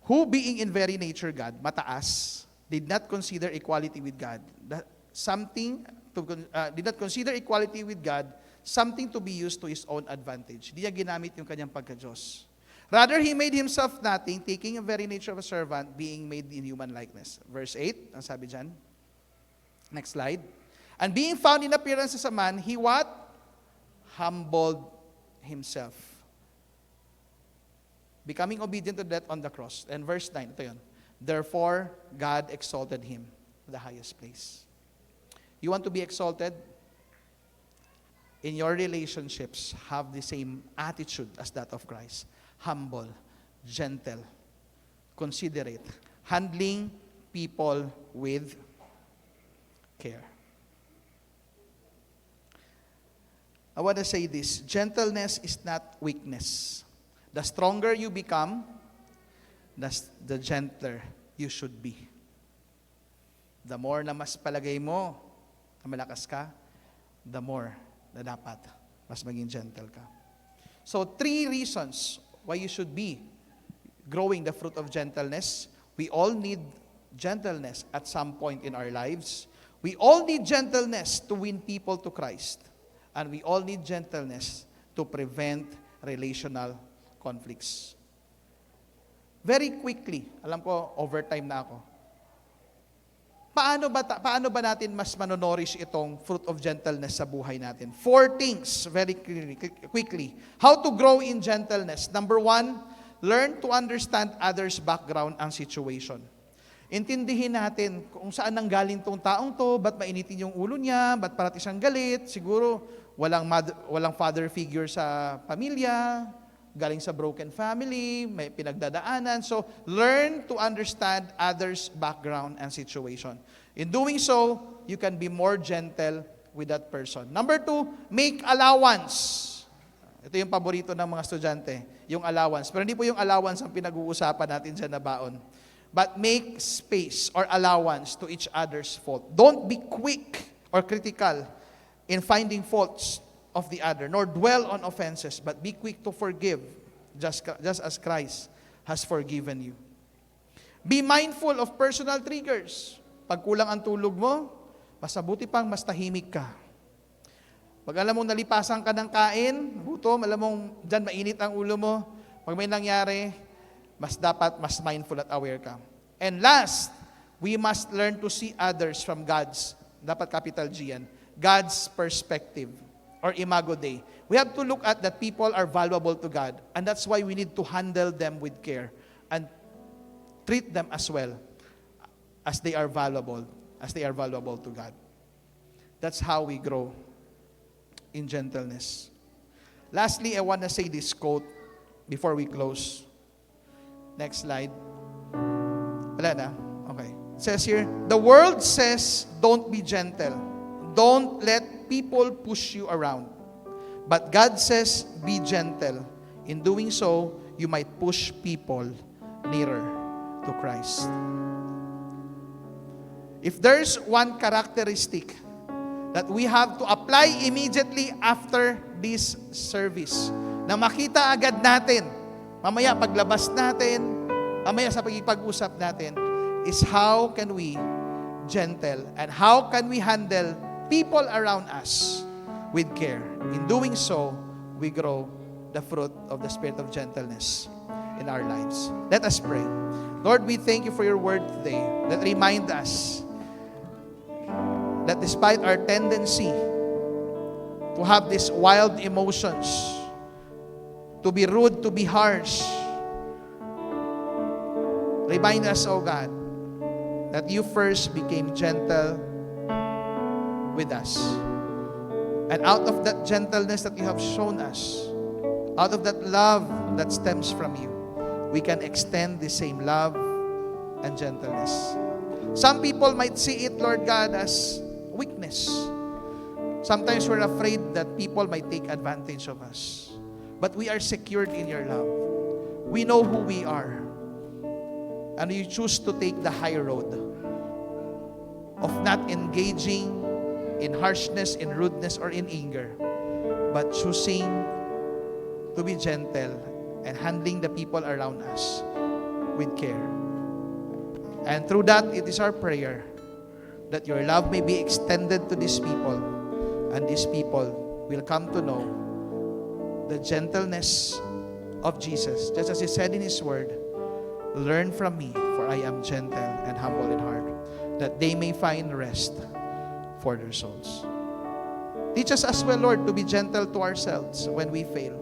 A: Who being in very nature God, mataas, did not consider equality with God. Did not consider equality with God something to be used to his own advantage. Di niya ginamit yung kanyang pagka-Diyos. Rather, he made himself nothing, taking a very nature of a servant, being made in human likeness. Verse 8, ang sabi dyan. Next slide. And being found in appearance as a man, he what? Humbled himself. Becoming obedient to death on the cross. And verse 9, ito yun. Therefore, God exalted him to the highest place. You want to be exalted? In your relationships, have the same attitude as that of Christ. Humble, gentle, considerate, handling people with care. I want to say this, gentleness is not weakness. The stronger you become, the gentler you should be. The more na mas palagay mo na malakas ka, the more na dapat mas maging gentle ka. So 3 reasons why you should be growing the fruit of gentleness. We all need gentleness at some point in our lives. We all need gentleness to win people to Christ. And we all need gentleness to prevent relational conflicts. Very quickly, alam ko, overtime na ako. Paano ba natin mas manonorish itong fruit of gentleness sa buhay natin? 4 things, very quickly. How to grow in gentleness. Number 1, learn to understand others' background and situation. Intindihin natin kung saan nanggaling tong taong to, ba't mainitin yung ulo niya, ba't parati siyang galit, siguro walang father figure sa pamilya, galing sa broken family, may pinagdadaanan. So, learn to understand others' background and situation. In doing so, you can be more gentle with that person. Number 2, make allowance. Ito yung paborito ng mga estudyante, yung allowance. Pero hindi po yung allowance ang pinag-uusapan natin dyan na baon. But make space or allowance to each other's fault. Don't be quick or critical in finding faults of the other, nor dwell on offenses, but be quick to forgive, just as Christ has forgiven you. Be mindful of personal triggers. Pag kulang ang tulog mo, mas mabuti pang mas tahimik ka. Pag alam mong nalipasan ka ng kain, gutom, alam mong dyan mainit ang ulo mo, pag may nangyari, mas mindful at aware ka. And last, we must learn to see others from God's, dapat capital G yan, God's perspective or imago Dei. We have to look at that people are valuable to God, and that's why we need to handle them with care and treat them as well as they are valuable to God. That's how we grow in gentleness. Lastly, I want to say this quote before we close. Next slide. Wala na? Okay. It says here, the world says, don't be gentle. Don't let people push you around. But God says, be gentle. In doing so, you might push people nearer to Christ. If there's one characteristic that we have to apply immediately after this service, na makita agad natin, mamaya paglabas natin, mamaya sa pag-ipag-usap natin, is how can we gentle and how can we handle people around us with care. In doing so, we grow the fruit of the spirit of gentleness in our lives. Let us pray. Lord, we thank you for your word today that remind us that despite our tendency to have these wild emotions, to be rude, to be harsh, remind us, O God, that you first became gentle with us. And out of that gentleness that you have shown us, out of that love that stems from you, we can extend the same love and gentleness. Some people might see it, Lord God, as weakness. Sometimes we're afraid that people might take advantage of us. But we are secured in your love. We know who we are. And you choose to take the high road of not engaging in harshness, in rudeness, or in anger, but choosing to be gentle and handling the people around us with care. And through that, it is our prayer that your love may be extended to these people, and these people will come to know the gentleness of Jesus. Just as he said in his word, learn from me, for I am gentle and humble in heart, that they may find rest for their souls. Teach us as well, Lord, to be gentle to ourselves when we fail.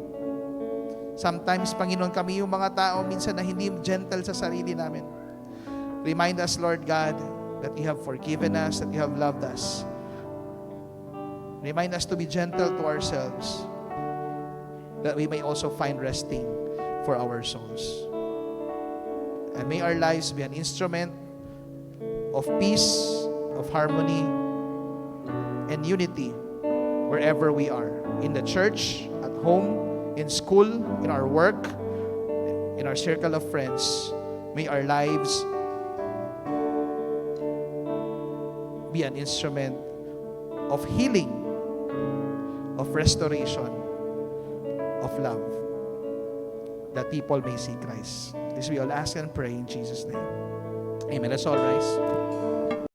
A: Sometimes, Panginoon, kami yung mga tao minsan na hindi gentle sa sarili namin. Remind us, Lord God, that you have forgiven us, that you have loved us. Remind us to be gentle to ourselves, that we may also find resting for our souls. And may our lives be an instrument of peace, of harmony, and unity wherever we are. In the church, at home, in school, in our work, in our circle of friends. May our lives be an instrument of healing, of restoration, of love, that people may see Christ. This we all ask and pray in Jesus' name. Amen. Let's all rise.